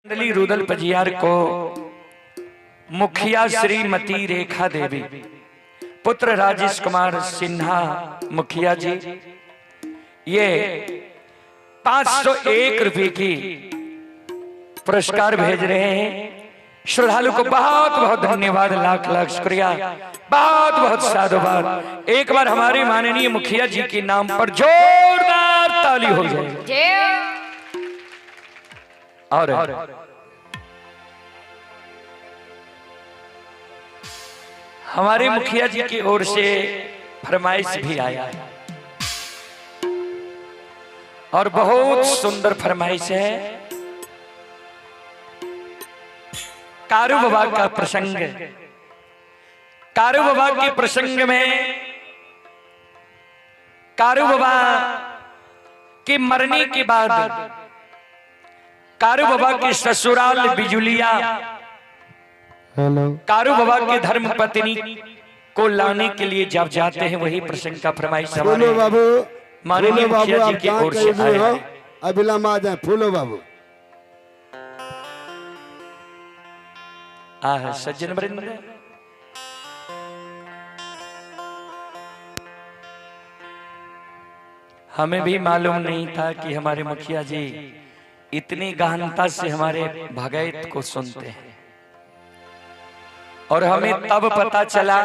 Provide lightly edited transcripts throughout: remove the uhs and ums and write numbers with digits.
मंडली रुदल पजियार को मुखिया श्रीमती रेखा देवी पुत्र राजेश कुमार सिन्हा मुखिया जी ये 501 रुपए की पुरस्कार भेज रहे हैं। श्रद्धालु को बहुत बहुत धन्यवाद, लाख लाख शुक्रिया, बहुत बहुत साधुवाद। एक बार हमारे माननीय मुखिया जी के नाम पर जोरदार ताली हो जाए। और हमारे मुखिया जी की ओर से फरमाइश भी आया है और बहुत सुंदर फरमाइश है। कारू बाबा का प्रसंग, कारू बाबा के प्रसंग में कारू बाबा के मरने के बाद कारू बाबा के ससुराल बिजुलिया कारू बाबा के धर्म पत्नी को लाने के लिए जब जाते हैं वही प्रसंग का फरमाइश हमारे माननीय मुखिया जी की ओर से आया है। अभिलाम आ जाए फूलो बाबू। सज्जन वृंद, हमें भी मालूम नहीं था कि हमारे मुखिया जी इतनी गहनता से हमारे भगैत को सुनते हैं और हमें तब पता चला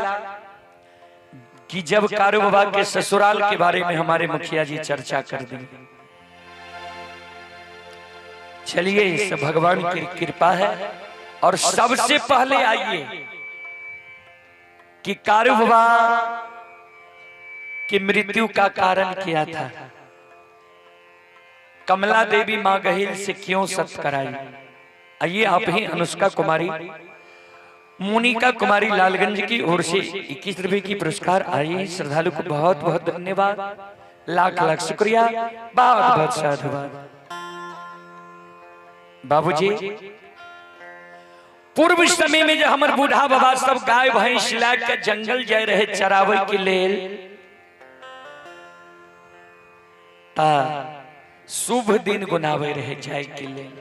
कि जब कारू बाबा के ससुराल के बारे में हमारे मुखिया जी चर्चा कर दी। चलिए, इस भगवान की कृपा है। और सबसे पहले आइए कि कारू बाबा की मृत्यु का कारण क्या था, कमला देवी मां गहिल से क्यों सत्य कराई। आइए, आप ही अनुष्का कुमारी मोनिका कुमारी लालगंज की ओर से 21 रुपए की पुरस्कार आई। श्रद्धालु को बहुत बहुत धन्यवाद, लाख लाख शुक्रिया, बहुत बहुत साधुवाद। बाबूजी, पूर्व समय में जब हमारे बूढ़ा बाबा सब गाय भैंस लाके जंगल जाए रहे चरावे के लेल, शुभ दिन गुनावे रहे जाए के लेल।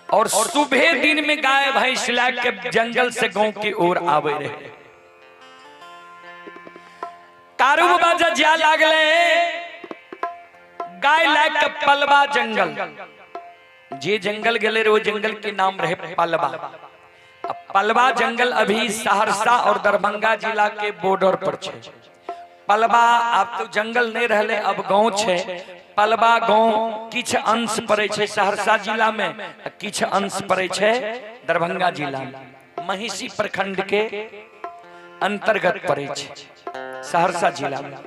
और सुबह दिन में गाय भैंस लाके जंगल से गांव की ओर आवे रहे। कारू बाबा जा लागले गाय लाके पलवा जंगल, जे जंगल गले रे वो जंगल के नाम रहे पलवा। अब पलवा जंगल अभी सहरसा और दरभंगा जिला के बॉर्डर पर छे। पलवा अब तो जंगल नहीं रहले, अब गांव छे। पलवा गांव किछ अंश पड़े छे सहरसा जिला में, किछ अंश पड़े छे दरभंगा जिला में। महिषी प्रखंड के अंतर्गत पड़े छे सहरसा जिला में।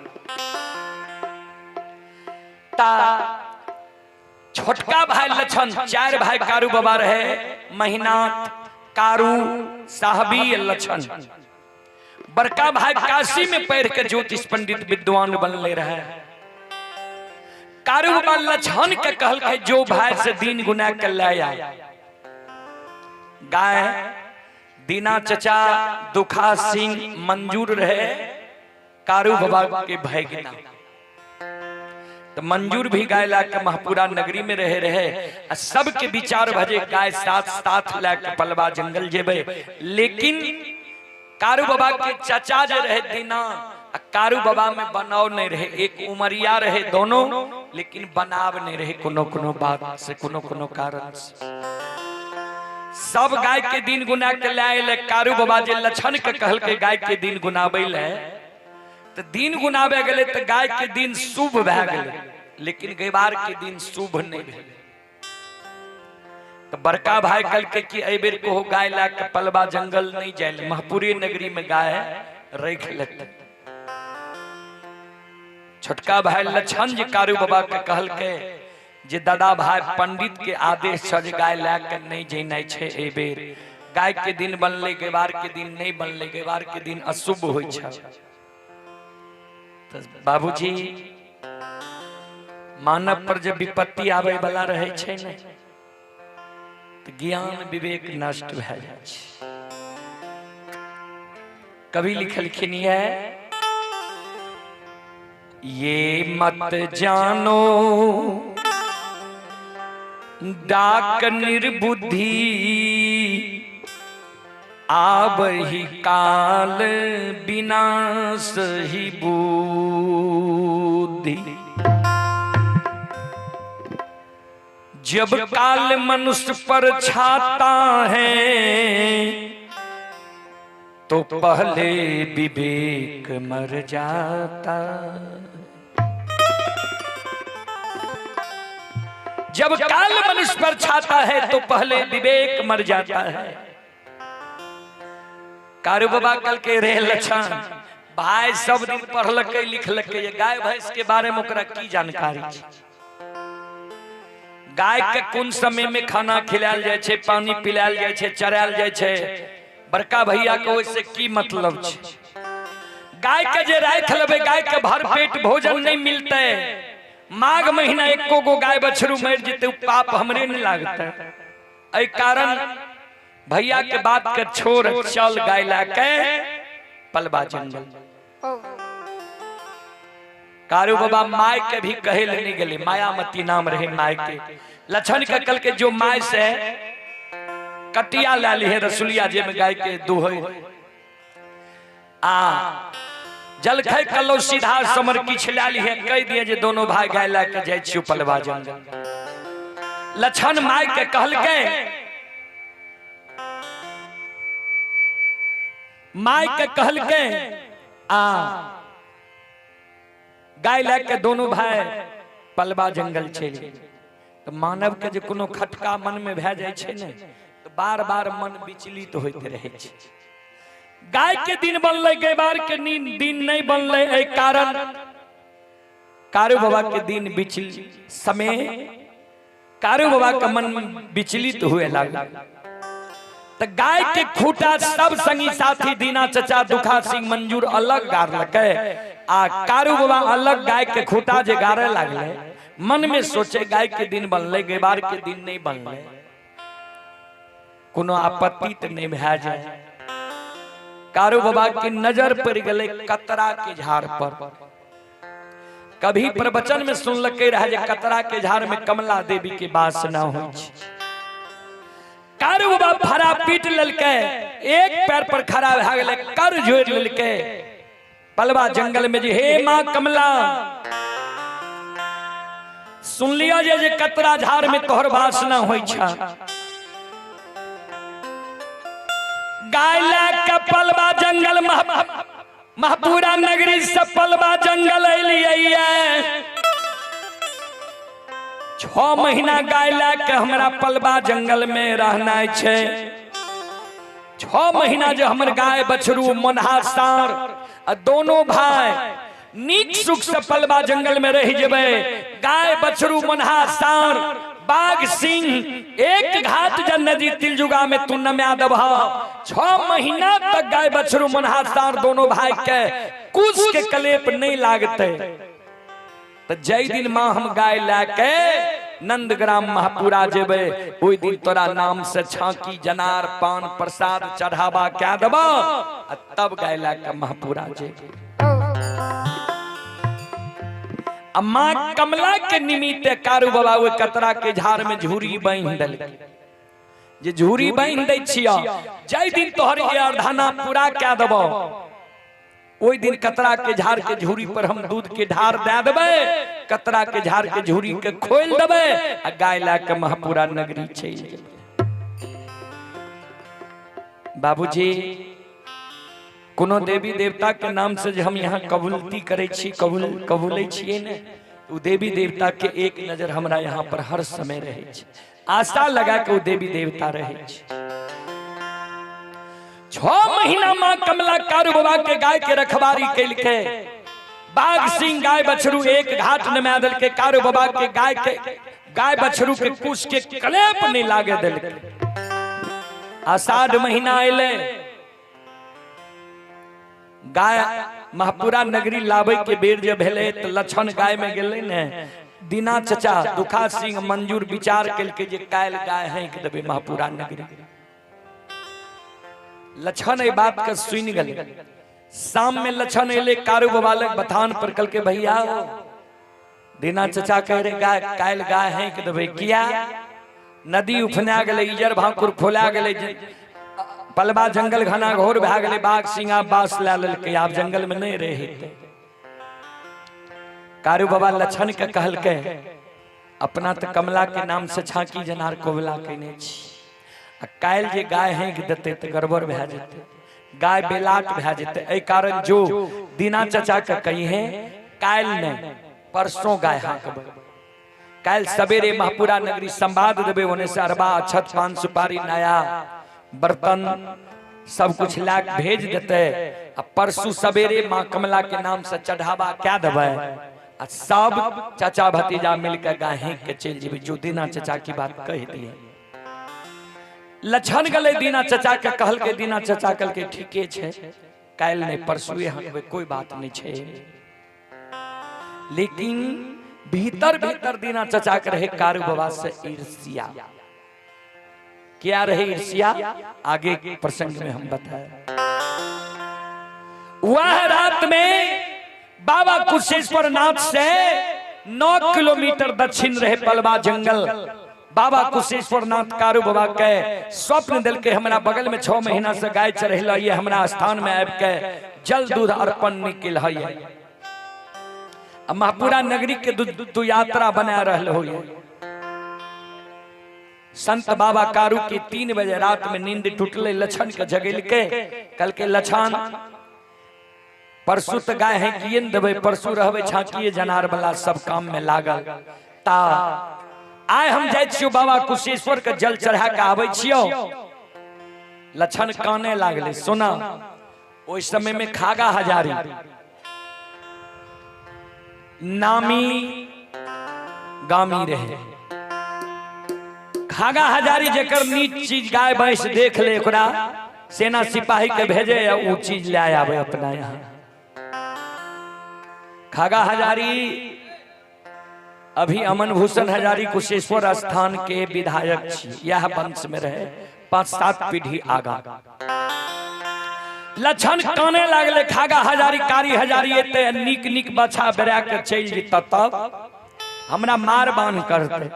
छोटका भाई लछन, 4 भाई कारू बाबा रहे, महीनाथ, कारू, साहबी, लछन। बड़का भाई काशी में पढ़ के ज्योतिष पंडित विद्वान बनले रहे। कारू बाबा लछन के कहल के जो भाई से दिन गुना के लाया गाय दीना चचा दुखा सिंह मंजूर रहे कारू बाबा के भैगना। तो मंजूर भी गाय लाके महपुरा नगरी में रहे। सबके विचार भजे गाय साथ साथ लाके पलवा जंगल जेबे। लेकिन कारू बाबा के चाचा जे रहे दीना, कारू बाबा में बनाव नहीं रहे। एक उमरिया रहे दोनों, लेकिन बनाव नहीं रहे कोनो बात से, कोनो कारण से। सब गाय के दिन गुना के लाए। कारू बाबा जे लछन के कहल के गाय के दिन गुनाबे ले, तो दिन गुनाबे गले तो गाय के दिन शुभ भए गए, लेकिन गैबार के दिन शुभ नहीं भए। तो बड़का भाई कल के कि ए बेर को गाय लाके पलवा जंगल नहीं जाए, महपुरी नगरी में गाय रख लेते। छोटका भाई लछन जी कारू बाबा के कहल के जे दादा भाई पंडित के आदेश छ गाय लाके नहीं जेनाइ छे। ए बेर गाय के दिन बनले, गैबार के दिन नहीं बनले, गैबार के दिन अशुभ होय छे। तो बाबूजी, मानव पर जब विपत्ति आवे वाला रहे छे ने, तो ज्ञान विवेक नष्ट भए जाए छे। कवि लिखलखिन है ये मत जानो डाक निर्बुद्धि, आवहि काल विनाश ही बुद्धि। जब काल मनुष्य पर छाता है तो पहले विवेक मर जाता। जब काल मनुष्य पर छाता है तो पहले विवेक मर जाता है। कारू बाबा कल के रे लक्षण भाई सब दिन पढ़लक लिखलक, गाय भैंस के बारे में ओकरा की जानकारी। गाय के कौन समय में खाना खिलायल जाय छे, पानी पिलायल जाय छे, चरायल जाय छे, बड़का भैया को इससे की मतलब छे। गाय के जे राख लेबे, गाय के भर पेट भोजन नहीं मिलते, माघ महीना एको गो गाय बछरू मर जेते, पाप हमरे नहीं लागते। एहि कारण भैया के बात के छोड़ चल गाय लाके पलबा जंगल। कारू बाबा माय के भी कहे लेने गले, मायामती नाम रहे माय के। लक्षण के कल के जो माय से कटिया ला ली है रसुलिया जे में गाय के दूहे जलखै कलो सीधा समर की छिला ली है, कह दिए जे दोनों भाई गाय ला के जाय छियो पलबा जंगल। लक्षण माय के कहल के, माय के कहल के गाय लेके दोनों भाई पलबा जंगल चले। तो मानव के जो कोनो खटका मन में भे जाय छे ने, तो बार बार मन विचलित होते रहे छे। गाय के दिन बनले, गैबार के दिन नहीं बनले, एहि कारण कारू बाबा के दिन बिचल समय कारू बाबा का मन विचलित हुए लगा। तो गाय के खूटा सब संगी साथी दीना चचा दुखा सिंह मंजूर अलग गार लके, आ कारू बाबा अलग गाय के खूटा जे गारे लागले। मन में सोचे गाय के दिन बनले, गैबार के दिन नहीं बनले, कोनो आपत्ति तो नहीं भे जाए। कारू बाबा की नजर पड़ गले कतरा के झाड़ पर। कभी प्रवचन में सुन लगे रहे जे कतरा के झाड़ में कमला देवी के वास न हो। कारू बाबा फरा पीट ललके, एक पैर पर खड़ा भ गेले, कर जोड़ ललके पलबा जंगल में जे हे मां कमला, सुन लिया जे कतरा झाड़ में तोहर वास न होई छा। गाय के पलबा जंगल महपूरा नगरी से पलबा जंगल अलिए। 6 महीना गाय के हमरा पलबा जंगल में रहना छे। 6 महीना जो हमर गाय बछरू मनहा सार दोनों भाई नीक सुख से पलबा जंगल में रह जेबे। गाय बछरू मनहा सार बाघ सिंह एक घाट जन नदी तिलजुगा में तू नम्या दबा। 6 महीना तक गाय बछरू मनहा सार दोनों भाई के कुछ के कलेप नहीं लागते। तो जय दिन मां हम गाय लाके नंदग्राम महापुरा जेबे, ओई दिन तोरा नाम से छाकी जनार पान प्रसाद चढ़ावा क्या दबा, तब गाय लाके महापुरा जेबे। अम्मा कमला के निमित्त कारू बाबा वो कतरा के झाड़ में झूरी बांध दल, जे झूरी बांध दै छिया, जय दिन तोहर ये अर्धाना पूरा क्या दबो, ओई दिन कतरा के झाड़ के झूरी पर हम दूध के ढार दे देबे, कतरा के झाड़ के झूरी के खोल देबे, आ गाय ला के महापुरा नगरी चल जेबे। बाबूजी कोनो देवी देवता के नाम से जो हम यहाँ कबूलती करे छी, कबूले छिए ने, वो देवी देवता के एक नजर हमरा यहाँ पर हर समय रहे छे। आशा लगा के वो देवी देवता रहे छे। 6 महीना मां कमला कारू बाबा के गाय के रखवारी कैल के, बाघ सिंह गाय बछरू एक घाट नमा दल के, कारू बाबा के गाय बछरू के कुछ के कलेप नहीं लागे दल के। आषाढ़ महीना आइले, गाय महापुरा नगरी लावे के बेर जब भेले तो लक्षण गाय में गेले ने, दीना चचा दुखा सिंह मंजूर विचार केल के जे कायल गाय है के देबे महापुरा नगरी। लक्षण ए बात के सुन गेले, शाम में लक्षण एले कारू बाबा लग बथान पर कल के भैया दीना चचा कह रहे गाय कायल गाय है कि तो भाई किया नदी उफना गले इजर भाकुर खोला गले पलबा जंगल घना घोर भा गले बाघ सिंह बास ला ललके आप जंगल में नहीं रहे कारू बाबा लक्षण के कहल के अपना तो कमला के नाम से छाकी जनार कोवला कहने छी कायल जे गाय है कि देते तो गड़बड़ भा जेते गाय बेलाट भा जेते ए कारण जो दीना चचा के कही है कायल ने परसों गाय हाकब कायल सवेरे महापुरा नगरी संवाद देवे होने से अरबा अक्षत पान सुपारी नया बर्तन सब कुछ लाख भेज देते परसों सवेरे माँ कमला के नाम से चढ़ावा क्या देवे सब चाचा भतीजा मिलकर गाय के चल जीवे जो दीना चचा की बात कह दी है लक्षण गले दीना चचा के कहल के दीना चचा कल के ठीके छे कायल ने परसुए हकबे कोई बात नहीं छे लेकिन भीतर भीतर दीना चचा के रहे कारू बाबा से ईर्ष्या क्या रहे ईर्ष्या आगे के प्रसंग में हम बताए वह रात में बाबा कुशेश्वर नाथ से 9 किलोमीटर दक्षिण रहे पलवा जंगल बाबा कुशेश्वर नाथ कारू बाबा के स्वप्न दिल के हमरा बगल में 6 महीना से गाय चढ़ेला ये हमरा स्थान में आब के जल दूध अर्पण निकल है महापुरा नगरी के दू यात्रा बना रहल हो संत बाबा कारू के 3 बजे रात में नींद टूटले लक्षण के जगेल के कल के लक्षण परसु त गाय है कियन देवे परसु रहबे छाकिए जनार वाला सब काम में लागल ता आय हम जाय छियो बाबा कुशेश्वर के जल चढ़ा के आबै छियो लक्षण काने लागले सुना ओइ समय में खागा हजारी नामी गामी रहे खागा हजारी जेकर नीच चीज गाय भैंस देख ले ओकरा सेना सिपाही के भेजे या वो चीज ले आवे अपना यहाँ खागा हजारी अभी अमन भूषण हजारी कुशेश्वर स्थान के विधायक यह वंश में रहे 5-7 पीढ़ी आगा लक्षण काने लागले खागा हजारी कारी हजारी एते निक निक बछा बेरा के चल जेता तब हमरा मार बांध करते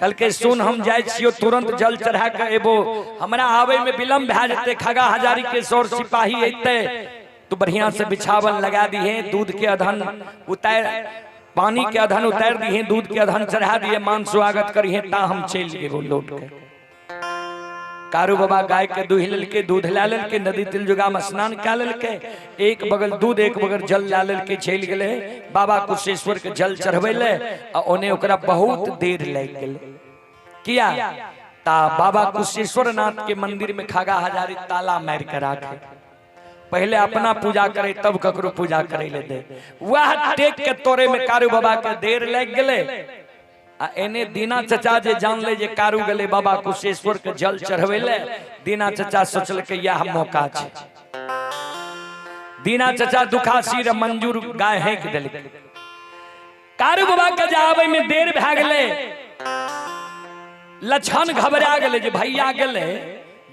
कल के सुन हम जाय छियो तुरंत जल चढ़ा के एबो हमरा आवे में विलंब भा जेते खागा हजारी के सौर सिपाही एते तो बढ़िया से बिछावन लगा दिए दूध के अधन उतार पानी के अधन उतार दिए दूध के अधन चढ़ा दिए मान स्वागत करिए ता हम चल गेबो लौट के कारू बाबा गाय के दुहिल के दूध ला लेल के नदी तिलजुगा में स्नान का लेल के एक बगल दूध एक बगल जल ला लेल के चल गेले बाबा कुशेश्वर के जल चढ़बैले आ ओने ओकरा बहुत देर लग गेले किया ता बाबा कुशेश्वर नाथ के मंदिर में खागा हजारी ताला मार के राखे पहले अपना पूजा करे तब ककरो पूजा करे ले दे वह टेक के तोरे में कारू बाबा के देर लग गेले आ एने दीना चचा जे जान ले जे कारू गले बाबा कुशेश्वर के जल चढ़वेले दीना चचा सोचल के यह मौका छे दीना चचा दुखासी रे मंजूर गाय है के देल कारू बाबा के जावे में देर भ गेले लक्षण घबरा गेले जे भैया गेले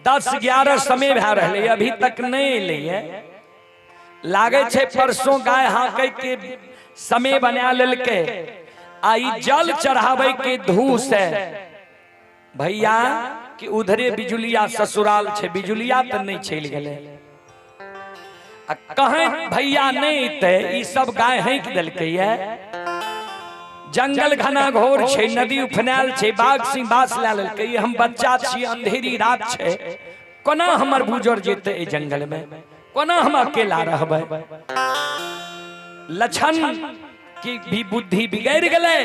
10-11 समय भा रहले अभी तक नहीं एले लागे छे परसों गाय हाके के समय बना लेल के आई जल चढ़ावे के धूस है भैया कि उधरे बिजुलिया ससुराल छे बिजुलिया त नहीं चल गेले आ कहे भैया नहीं ते ई सब गाय हैक देलकै ये जंगल घना घोर छे नदी उफनाल छे बाघ सिंह बास ला लेलकै हम बच्चा छी अंधेरी रात छे कोना हमर बुजुर्ग जेते ए जंगल में कोना हम अकेला रहबै लक्षण की भी बुद्धि बिगड़ गेले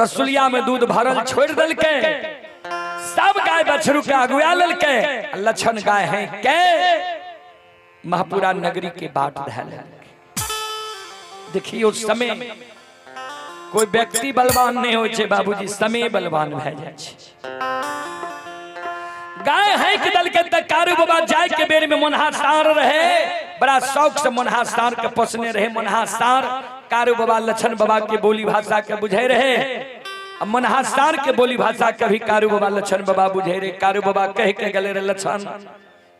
रसुलिया में दूध भरल छोड़ देलकै सब गाय बछरू के अगुआ लेलकै लक्षण गाय है के महापुरा नगरी के बाट धैल देखियो समय कोई व्यक्ति बलवान नहीं होय छे बाबूजी समय बलवान भै जाय छे गाय है कि दल के तक कारू बाबा जाय के बेर में मोनहासार रहे बड़ा शौक से मोनहासार के पोसने रहे मोनहासार कारू बाबा लक्षण बाबा के बोली भाषा के बुझे रहे मोनहासार के बोली भाषा के भी कारू बाबा लक्षण बाबा बुझे रहे कारू बाबा कह के गले रे लक्षण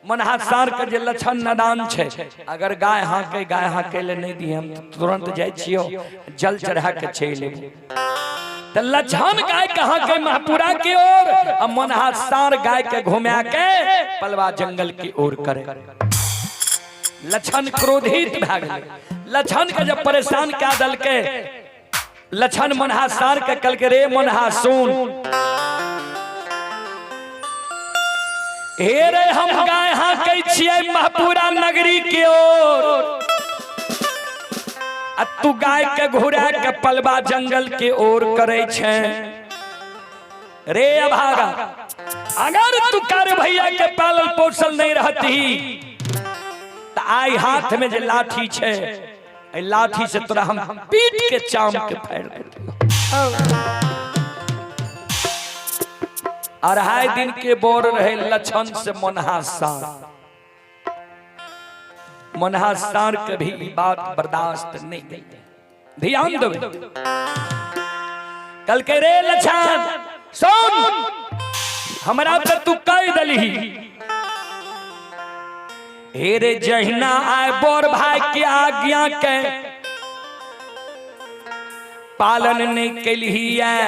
मनहासार के जे लक्षण नदान छे, अगर गाय हाके ले नहीं दी हम तुरंत जाय छियो जल चढ़ा के चले तो लक्षण गाय कहाँ के महापुरा की ओर और मनहासार गाय के घुमा के पलवा जंगल की ओर करे। लक्षण क्रोधित भाग लक्षण के जब परेशान क्या दल के लक्षण मनहासार के कल के रे मनहा सुन हे रे हम गाय हाकै छियै महापुरा नगरी की ओर आ तू गाय के घुरा के पलवा जंगल के ओर करे छे रे अभागा। अगर तू कर भैया के पालल पोसल नहीं रहती तो आई हाथ में जे लाठी छे लाठी से तोरा हम पीट के चाम के फाड़ देते। अढ़ाई दिन के बोर रहे लक्षण से मनहासार के भी बात बर्दाश्त नहीं गई। ध्यान दो कल के रे लक्षण सुन हमरा पे तू कह दली हे रे जहिना आए बोर भाई के आज्ञा के पालन नहीं कैलही है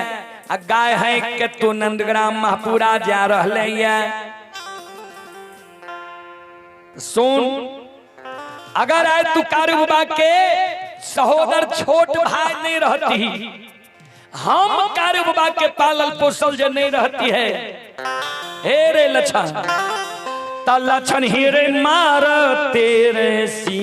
गाय है के तू नंदग्राम महापुरा जा रहले सुन अगर आए तू कारूबा के सहोदर छोट भाई नहीं रहती हम कारूबा के पालल पोसल जो नहीं रहती है हे रे लक्षण ता लक्षण हीरे मार तेरे सी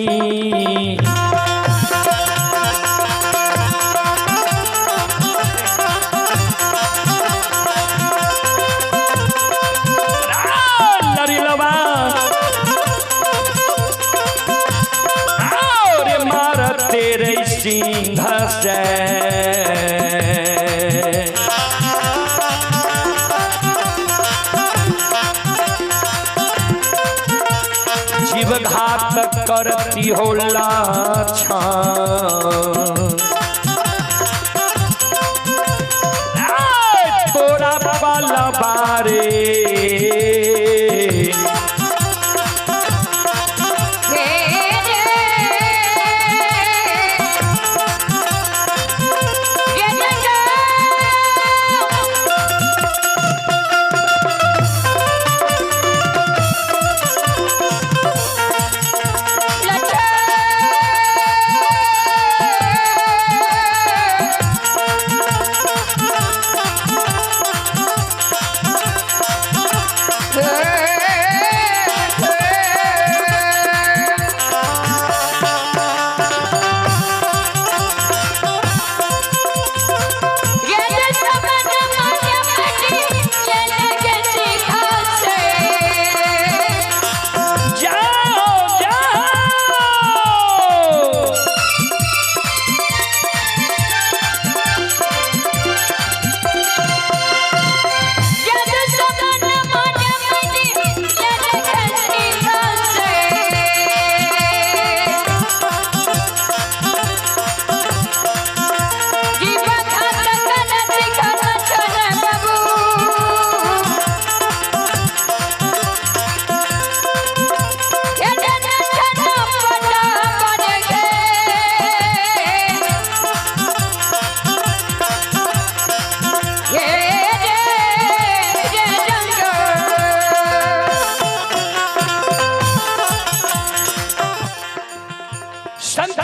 सिंह से जीवघात करती हो तोरा पाला बारे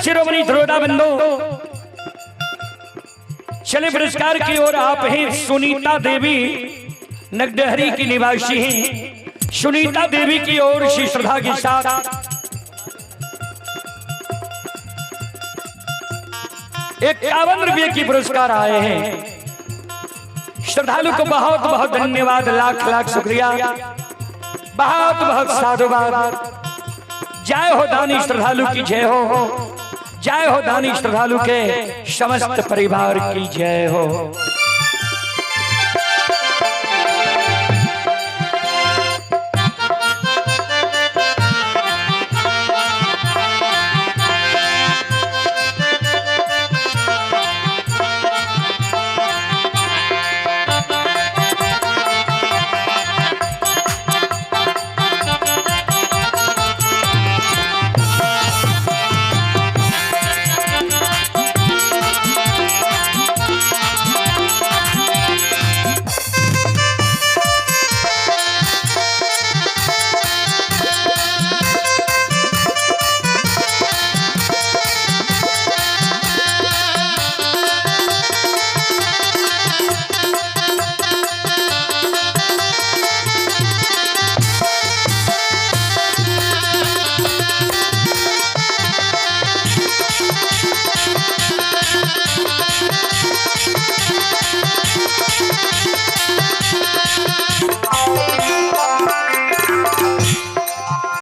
शिरोमणि धरोड़ा बंधु चले पुरस्कार की ओर आप हैं सुनीता देवी नगडहरी की निवासी हैं। सुनीता देवी की ओर श्री श्रद्धा के साथ 51 रुपये की पुरस्कार आए हैं। श्रद्धालु को बहुत बहुत धन्यवाद, लाख लाख शुक्रिया, बहुत बहुत साधुवाद। जय हो दानी श्रद्धालु की जय हो, जय हो दानी श्रद्धालु के समस्त परिवार की जय हो।